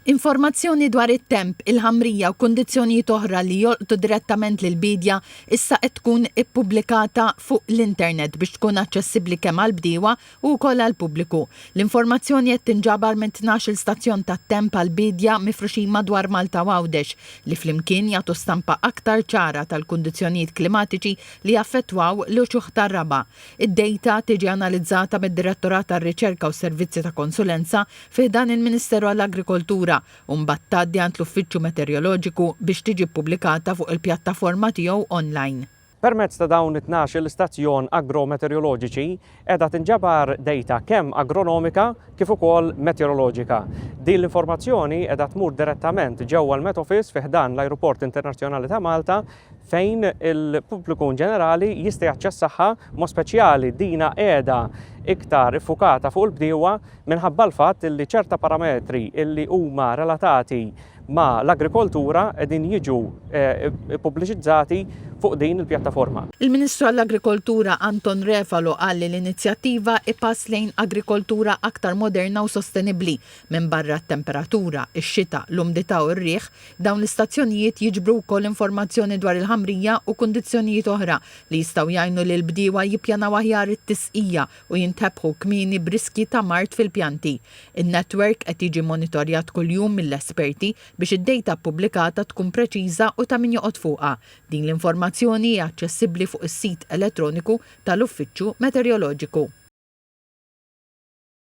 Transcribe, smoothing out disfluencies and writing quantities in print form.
Informazzjoni dwar it-temp, il-ħamrija u kundizzjonijiet oħra li jolqtu direttament lill-bidja issa qed tkun ippubblikata fuq l-internet biex tkun aċċessibbli kemm għall-bdiewa u wkoll għall-pubbliku. L-informazzjoni qed tinġabar minn 12 stazzjon tat-temp għall-bidja mifruxin madwar Malta u Għawdex li flimkien jagħtu stampa aktar ċara tal-kundizzjonijiet klimatiċi li jaffettwaw l-uċuħ tar-raba'. Id-dejta tiġi analizzata mid-Direttorat tar-Riċerka u Servizzi ta' Konsulenza fih dan il-Ministeru għall-Agrikoltura u mbagħad tgħaddi għand l-Uffiċċju Meteoroloġiku biex tiġi ppubblikata fuq il-pjattaforma tiegħu online. Permezz ta' dawn 12 l-istazzjon agrometeoroloġiċi qiegħda tinġabar dejta kemm agronomika kif ukoll meteoroloġika. Din l-informazzjoni qiegħda tmur direttament ġewwa l-Met Office fih dan l-Ajruport Internazzjonali ta' Malta fejn il-pubbliku ġenerali jista' jaċċessaha mod speċjali dina qiegħda iktar iffukata fuq il-bdiewa minħabba l-fatt li ċerta parametri illi huma relatati ma l-agrikoltura qegħdin jiġu pubbliċizzati fuq din il-pjattaforma. Il-Ministru għall-Agrikoltura Anton Refalo qal li l-inizjattiva ipass lejn agrikoltura aktar moderna u sostenibbli minn barra t-temperatura, ix-xita, l-umdità u r-riħ, dawn l-istazzjonijiet jiġbru wkoll informazzjoni dwar il-ħamrija u kundizzjonijiet oħra li jistgħu jgħinu lil bdiewa jippjanaw aħjar it-tisqija u jintebħu kmieni b'riski ta' mart fil-pjanti. In-netwerk qed jiġi monitorjat kuljum mill-esperti biex id-dejta ppubblikata tkun preċiża u ta' min joqgħod fuqha. Din l-informazzjoni hija aċċessibbli fuq is-sit elettroniku tal-Uffiċċju Meteoroloġiku.